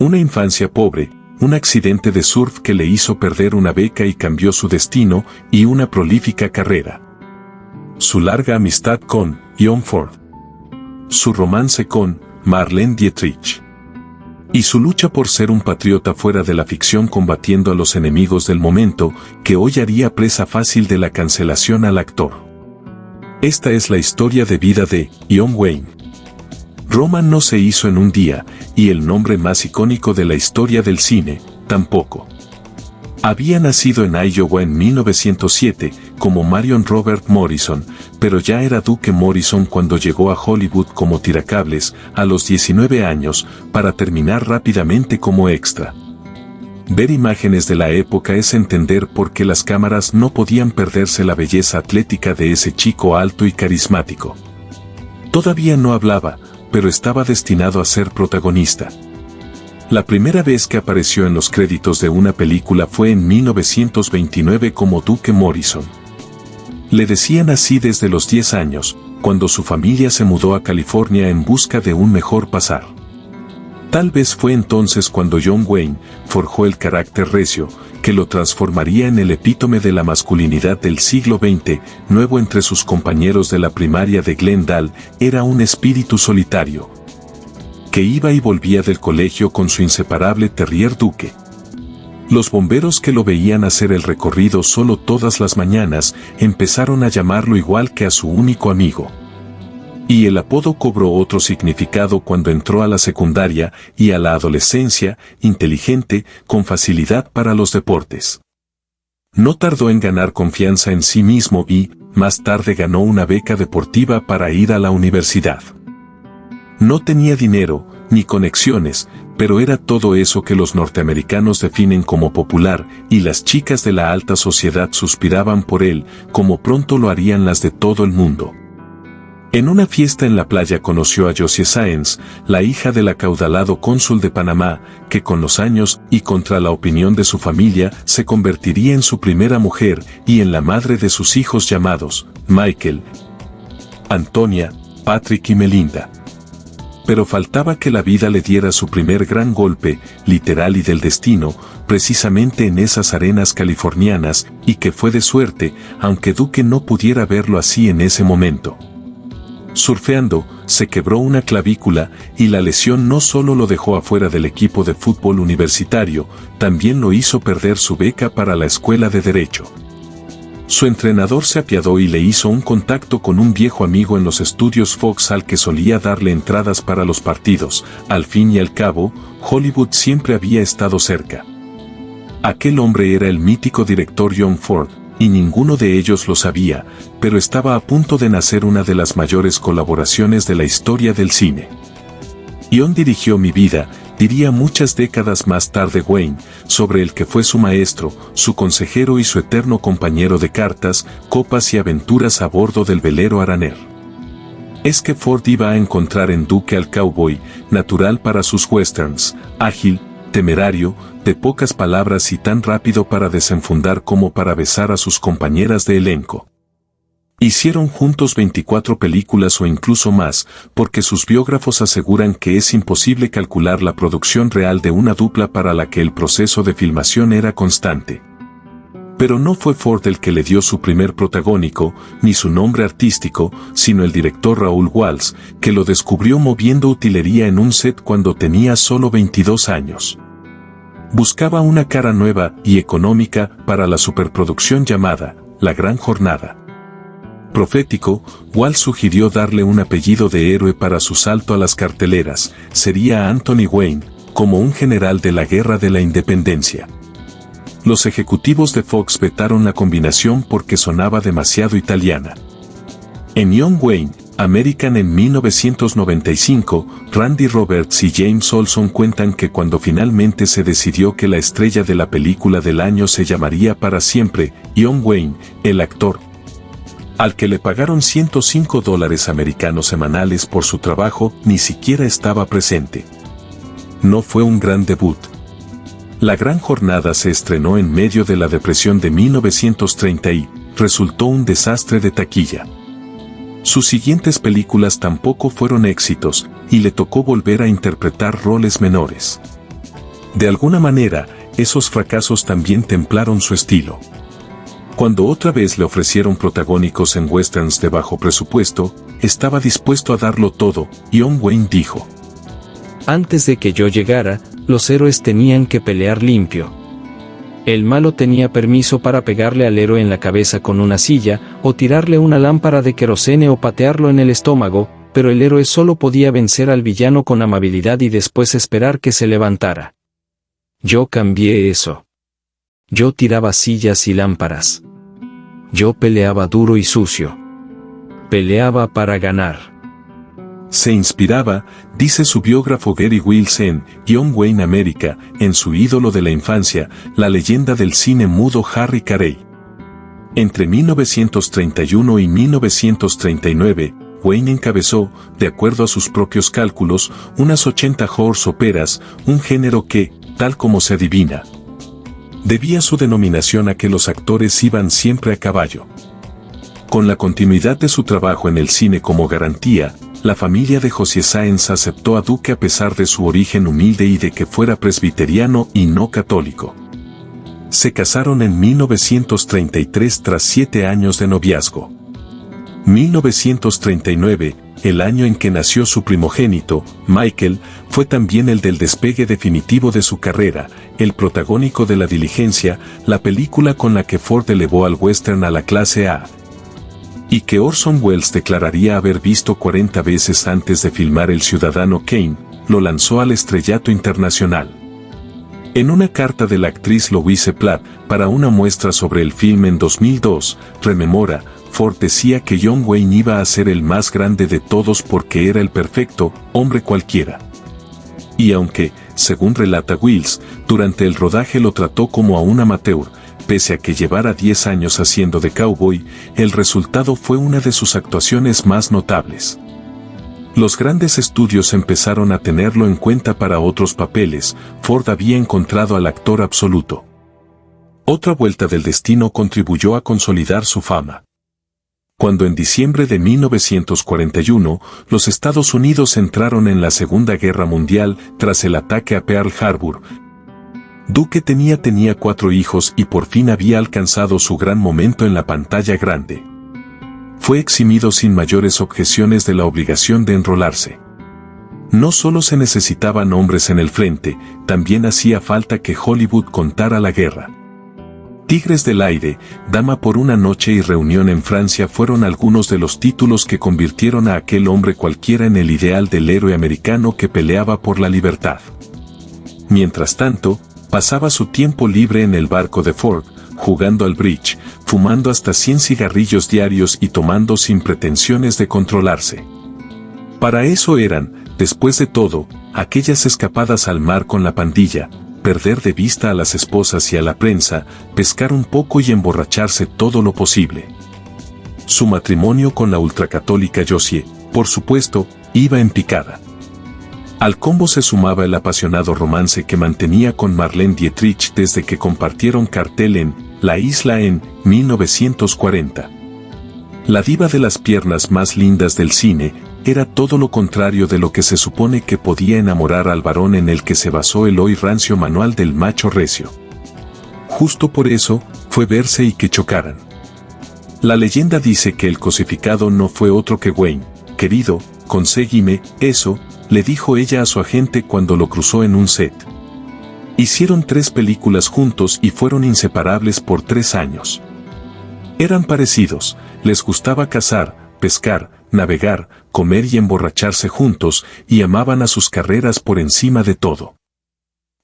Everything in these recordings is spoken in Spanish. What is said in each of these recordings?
Una infancia pobre, un accidente de surf que le hizo perder una beca y cambió su destino, y una prolífica carrera. Su larga amistad con John Ford. Su romance con Marlene Dietrich. Y su lucha por ser un patriota fuera de la ficción combatiendo a los enemigos del momento, que hoy haría presa fácil de la cancelación al actor. Esta es la historia de vida de John Wayne. Roma no se hizo en un día, y el nombre más icónico de la historia del cine, tampoco. Había nacido en Iowa en 1907, como Marion Robert Morrison, pero ya era Duke Morrison cuando llegó a Hollywood como tiracables, a los 19 años, para terminar rápidamente como extra. Ver imágenes de la época es entender por qué las cámaras no podían perderse la belleza atlética de ese chico alto y carismático. Todavía no hablaba, pero estaba destinado a ser protagonista. La primera vez que apareció en los créditos de una película fue en 1929 como Duke Morrison. Le decían así desde los 10 años, cuando su familia se mudó a California en busca de un mejor pasar. Tal vez fue entonces cuando John Wayne forjó el carácter recio, que lo transformaría en el epítome de la masculinidad del siglo XX. Nuevo entre sus compañeros de la primaria de Glendale, era un espíritu solitario, que iba y volvía del colegio con su inseparable terrier Duke. Los bomberos que lo veían hacer el recorrido solo todas las mañanas, empezaron a llamarlo igual que a su único amigo. Y el apodo cobró otro significado cuando entró a la secundaria y a la adolescencia, inteligente, con facilidad para los deportes. No tardó en ganar confianza en sí mismo y, más tarde ganó una beca deportiva para ir a la universidad. No tenía dinero, ni conexiones, pero era todo eso que los norteamericanos definen como popular, y las chicas de la alta sociedad suspiraban por él, como pronto lo harían las de todo el mundo. En una fiesta en la playa conoció a Josie Sáenz, la hija del acaudalado cónsul de Panamá, que con los años, y contra la opinión de su familia, se convertiría en su primera mujer, y en la madre de sus hijos llamados Michael, Antonia, Patrick y Melinda. Pero faltaba que la vida le diera su primer gran golpe, literal y del destino, precisamente en esas arenas californianas, y que fue de suerte, aunque Duke no pudiera verlo así en ese momento. Surfeando, se quebró una clavícula, y la lesión no solo lo dejó afuera del equipo de fútbol universitario, también lo hizo perder su beca para la escuela de Derecho. Su entrenador se apiadó y le hizo un contacto con un viejo amigo en los estudios Fox al que solía darle entradas para los partidos. Al fin y al cabo, Hollywood siempre había estado cerca. Aquel hombre era el mítico director John Ford, y ninguno de ellos lo sabía, pero estaba a punto de nacer una de las mayores colaboraciones de la historia del cine. John dirigió Mi vida, diría muchas décadas más tarde Wayne, sobre el que fue su maestro, su consejero y su eterno compañero de cartas, copas y aventuras a bordo del velero Araner. Es que Ford iba a encontrar en Duke al cowboy, natural para sus westerns, ágil, temerario, de pocas palabras y tan rápido para desenfundar como para besar a sus compañeras de elenco. Hicieron juntos 24 películas o incluso más, porque sus biógrafos aseguran que es imposible calcular la producción real de una dupla para la que el proceso de filmación era constante. Pero no fue Ford el que le dio su primer protagónico, ni su nombre artístico, sino el director Raúl Walsh, que lo descubrió moviendo utilería en un set cuando tenía solo 22 años. Buscaba una cara nueva y económica para la superproducción llamada La Gran Jornada. Profético, Walsh sugirió darle un apellido de héroe para su salto a las carteleras, sería Anthony Wayne, como un general de la Guerra de la Independencia. Los ejecutivos de Fox vetaron la combinación porque sonaba demasiado italiana. En John Wayne, American en 1995, Randy Roberts y James Olson cuentan que cuando finalmente se decidió que la estrella de la película del año se llamaría para siempre, John Wayne, el actor, al que le pagaron $105 americanos semanales por su trabajo, ni siquiera estaba presente. No fue un gran debut. La Gran Jornada se estrenó en medio de la depresión de 1930 y resultó un desastre de taquilla. Sus siguientes películas tampoco fueron éxitos, y le tocó volver a interpretar roles menores. De alguna manera, esos fracasos también templaron su estilo. Cuando otra vez le ofrecieron protagónicos en westerns de bajo presupuesto, estaba dispuesto a darlo todo, y John Wayne dijo: antes de que yo llegara, los héroes tenían que pelear limpio. El malo tenía permiso para pegarle al héroe en la cabeza con una silla, o tirarle una lámpara de querosene o patearlo en el estómago, pero el héroe solo podía vencer al villano con amabilidad y después esperar que se levantara. Yo cambié eso. Yo tiraba sillas y lámparas. Yo peleaba duro y sucio. Peleaba para ganar. Se inspiraba, dice su biógrafo Gary Wills, en John Wayne América, en su ídolo de la infancia, la leyenda del cine mudo Harry Carey. Entre 1931 y 1939, Wayne encabezó, de acuerdo a sus propios cálculos, unas 80 horse operas, un género que, tal como se adivina, debía su denominación a que los actores iban siempre a caballo. Con la continuidad de su trabajo en el cine como garantía, la familia de Josiah Sáenz aceptó a Duke a pesar de su origen humilde y de que fuera presbiteriano y no católico. Se casaron en 1933 tras 7 años de noviazgo. 1939, el año en que nació su primogénito, Michael, fue también el del despegue definitivo de su carrera, el protagónico de La Diligencia, la película con la que Ford elevó al western a la clase A, y que Orson Welles declararía haber visto 40 veces antes de filmar El Ciudadano Kane, lo lanzó al estrellato internacional. En una carta de la actriz Louise Platt para una muestra sobre el film en 2002, rememora, Ford decía que John Wayne iba a ser el más grande de todos porque era el perfecto hombre cualquiera. Y aunque, según relata Wills, durante el rodaje lo trató como a un amateur, pese a que llevara 10 años haciendo de cowboy, el resultado fue una de sus actuaciones más notables. Los grandes estudios empezaron a tenerlo en cuenta para otros papeles. Ford había encontrado al actor absoluto. Otra vuelta del destino contribuyó a consolidar su fama. Cuando en diciembre de 1941, los Estados Unidos entraron en la Segunda Guerra Mundial tras el ataque a Pearl Harbor, Duke tenía 4 hijos y por fin había alcanzado su gran momento en la pantalla grande. Fue eximido sin mayores objeciones de la obligación de enrolarse. No solo se necesitaban hombres en el frente, también hacía falta que Hollywood contara la guerra. Tigres del Aire, Dama por una noche y Reunión en Francia fueron algunos de los títulos que convirtieron a aquel hombre cualquiera en el ideal del héroe americano que peleaba por la libertad. Mientras tanto, pasaba su tiempo libre en el barco de Ford, jugando al bridge, fumando hasta 100 cigarrillos diarios y tomando sin pretensiones de controlarse. Para eso eran, después de todo, aquellas escapadas al mar con la pandilla, perder de vista a las esposas y a la prensa, pescar un poco y emborracharse todo lo posible. Su matrimonio con la ultracatólica Josie, por supuesto, iba en picada. Al combo se sumaba el apasionado romance que mantenía con Marlene Dietrich desde que compartieron cartel en La Isla en 1940. La diva de las piernas más lindas del cine era todo lo contrario de lo que se supone que podía enamorar al varón en el que se basó el hoy rancio manual del macho recio. Justo por eso, fue verse y que chocaran. La leyenda dice que el cosificado no fue otro que Wayne. Querido, conseguime eso, le dijo ella a su agente cuando lo cruzó en un set. Hicieron 3 películas juntos y fueron inseparables por 3 años. Eran parecidos, les gustaba cazar, pescar, navegar, comer y emborracharse juntos, y amaban a sus carreras por encima de todo.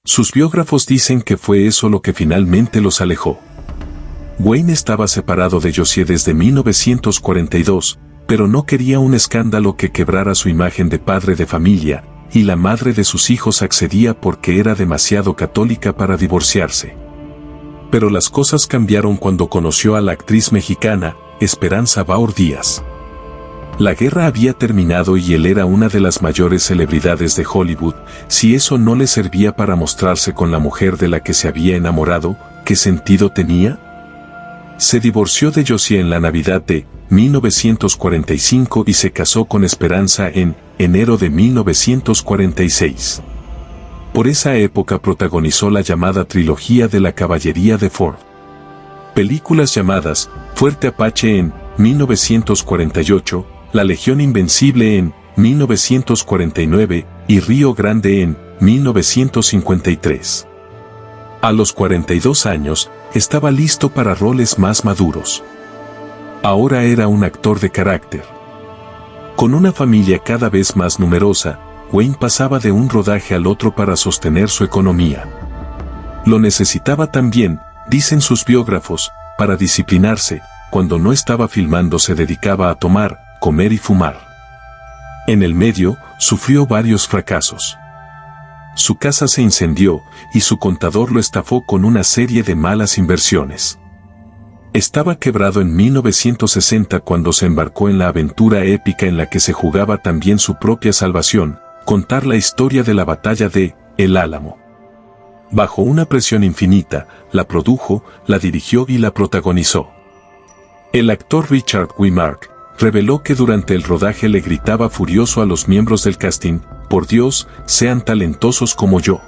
Sus biógrafos dicen que fue eso lo que finalmente los alejó. Wayne estaba separado de Josie desde 1942, pero no quería un escándalo que quebrara su imagen de padre de familia, y la madre de sus hijos accedía porque era demasiado católica para divorciarse. Pero las cosas cambiaron cuando conoció a la actriz mexicana, Esperanza Baur Díaz. La guerra había terminado y él era una de las mayores celebridades de Hollywood. Si eso no le servía para mostrarse con la mujer de la que se había enamorado, ¿qué sentido tenía? Se divorció de Josie en la Navidad de 1945 y se casó con Esperanza en enero de 1946. Por esa época protagonizó la llamada trilogía de la caballería de Ford. Películas llamadas Fuerte Apache en 1948, La Legión Invencible en 1949 y Río Grande en 1953. A los 42 años, estaba listo para roles más maduros. Ahora era un actor de carácter. Con una familia cada vez más numerosa, Wayne pasaba de un rodaje al otro para sostener su economía. Lo necesitaba también, dicen sus biógrafos, para disciplinarse. Cuando no estaba filmando se dedicaba a tomar, comer y fumar. En el medio, sufrió varios fracasos. Su casa se incendió y su contador lo estafó con una serie de malas inversiones. Estaba quebrado en 1960 cuando se embarcó en la aventura épica en la que se jugaba también su propia salvación, contar la historia de la batalla de El Álamo. Bajo una presión infinita, la produjo, la dirigió y la protagonizó. El actor Richard Widmark reveló que durante el rodaje le gritaba furioso a los miembros del casting: «Por Dios, sean talentosos como yo».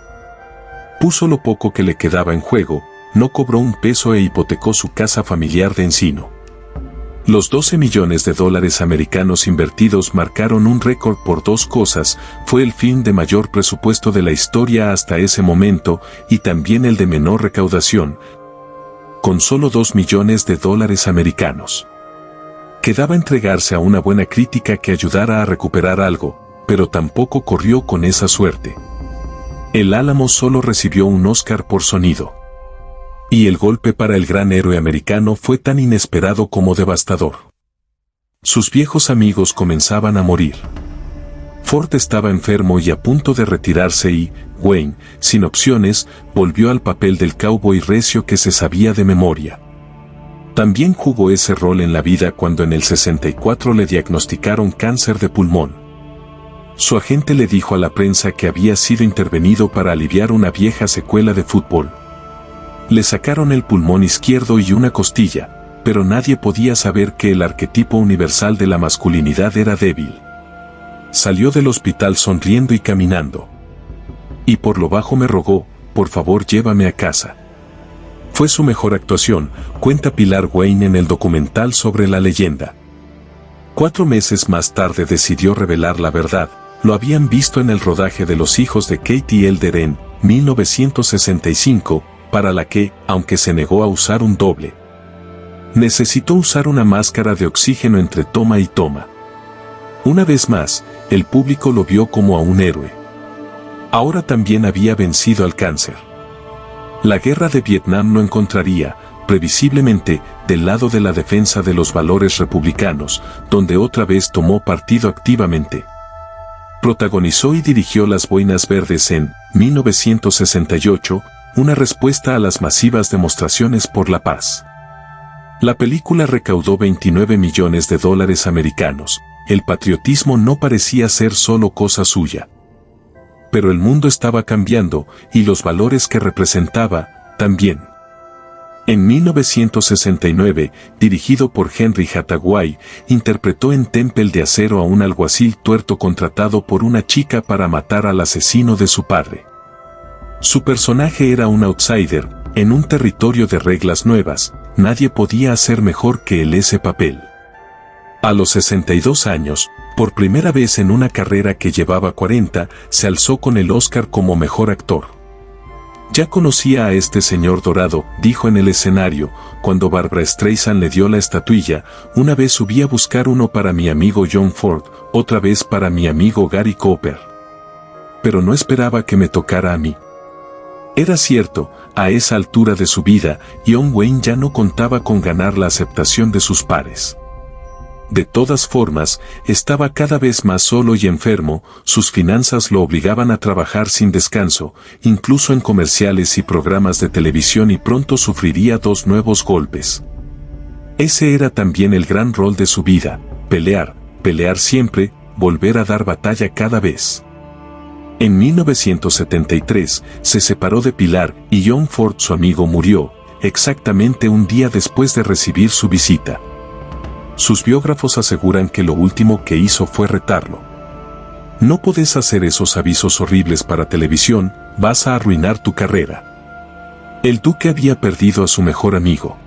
Puso lo poco que le quedaba en juego, no cobró un peso e hipotecó su casa familiar de Encino. Los 12 millones de dólares americanos invertidos marcaron un récord por dos cosas: fue el film de mayor presupuesto de la historia hasta ese momento y también el de menor recaudación, con solo 2 millones de dólares americanos. Quedaba entregarse a una buena crítica que ayudara a recuperar algo, pero tampoco corrió con esa suerte. El Álamo solo recibió un Oscar por sonido. Y el golpe para el gran héroe americano fue tan inesperado como devastador. Sus viejos amigos comenzaban a morir. Ford estaba enfermo y a punto de retirarse y Wayne, sin opciones, volvió al papel del cowboy recio que se sabía de memoria. También jugó ese rol en la vida cuando en el 64 le diagnosticaron cáncer de pulmón. Su agente le dijo a la prensa que había sido intervenido para aliviar una vieja secuela de fútbol. Le sacaron el pulmón izquierdo y una costilla, pero nadie podía saber que el arquetipo universal de la masculinidad era débil. Salió del hospital sonriendo y caminando. Y por lo bajo me rogó: «Por favor, llévame a casa». Fue su mejor actuación, cuenta Pilar Wayne en el documental sobre la leyenda. 4 meses más tarde decidió revelar la verdad: lo habían visto en el rodaje de Los hijos de Katie Elder en 1965, para la que, aunque se negó a usar un doble, necesitó usar una máscara de oxígeno entre toma y toma. Una vez más, el público lo vio como a un héroe. Ahora también había vencido al cáncer. La guerra de Vietnam lo encontraría, previsiblemente, del lado de la defensa de los valores republicanos, donde otra vez tomó partido activamente. Protagonizó y dirigió Las Boinas Verdes en 1968, una respuesta a las masivas demostraciones por la paz. La película recaudó 29 millones de dólares americanos. El patriotismo no parecía ser solo cosa suya. Pero el mundo estaba cambiando, y los valores que representaba, también. En 1969, dirigido por Henry Hathaway, interpretó en Temple de Acero a un alguacil tuerto contratado por una chica para matar al asesino de su padre. Su personaje era un outsider, en un territorio de reglas nuevas. Nadie podía hacer mejor que él ese papel. A los 62 años, por primera vez en una carrera que llevaba 40, se alzó con el Oscar como mejor actor. «Ya conocía a este señor dorado», dijo en el escenario, cuando Barbra Streisand le dio la estatuilla: «Una vez subí a buscar uno para mi amigo John Ford, otra vez para mi amigo Gary Cooper. Pero no esperaba que me tocara a mí». Era cierto, a esa altura de su vida, John Wayne ya no contaba con ganar la aceptación de sus pares. De todas formas, estaba cada vez más solo y enfermo, sus finanzas lo obligaban a trabajar sin descanso, incluso en comerciales y programas de televisión, y pronto sufriría 2 nuevos golpes. Ese era también el gran rol de su vida: pelear, pelear siempre, volver a dar batalla cada vez. En 1973, se separó de Pilar, y John Ford, su amigo, murió, exactamente un día después de recibir su visita. Sus biógrafos aseguran que lo último que hizo fue retarlo: «No podés hacer esos avisos horribles para televisión, Vas a arruinar tu carrera. El duque había perdido a su mejor amigo.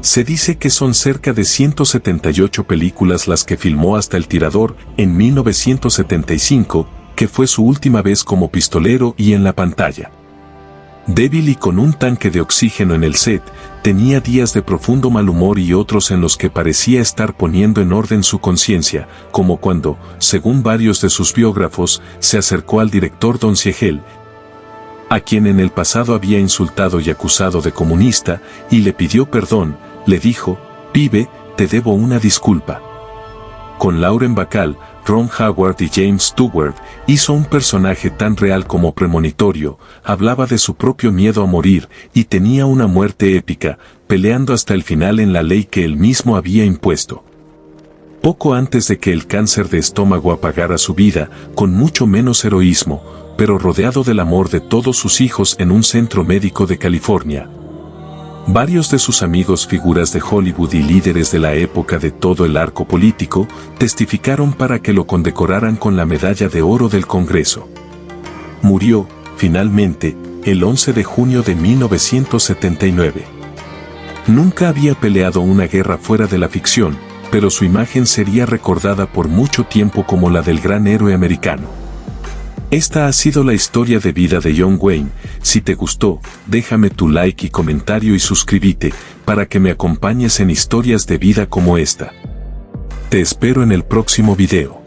Se dice que son cerca de 178 películas las que filmó hasta El Tirador en 1975, que fue su última vez como pistolero y en la pantalla. Débil y con un tanque de oxígeno en el set, tenía días de profundo mal humor y otros en los que parecía estar poniendo en orden su conciencia, como cuando, según varios de sus biógrafos, se acercó al director Don Siegel, a quien en el pasado había insultado y acusado de comunista, y le pidió perdón. Le dijo: «Pibe, te debo una disculpa». Con Lauren Bacall, Ron Howard y James Stewart, hizo un personaje tan real como premonitorio, hablaba de su propio miedo a morir, y tenía una muerte épica, peleando hasta el final en la ley que él mismo había impuesto. Poco antes de que el cáncer de estómago apagara su vida, con mucho menos heroísmo, pero rodeado del amor de todos sus hijos en un centro médico de California. Varios de sus amigos, figuras de Hollywood y líderes de la época de todo el arco político, testificaron para que lo condecoraran con la Medalla de Oro del Congreso. Murió, finalmente, el 11 de junio de 1979. Nunca había peleado una guerra fuera de la ficción, pero su imagen sería recordada por mucho tiempo como la del gran héroe americano. Esta ha sido la historia de vida de John Wayne. Si te gustó, déjame tu like y comentario y suscríbete, para que me acompañes en historias de vida como esta. Te espero en el próximo video.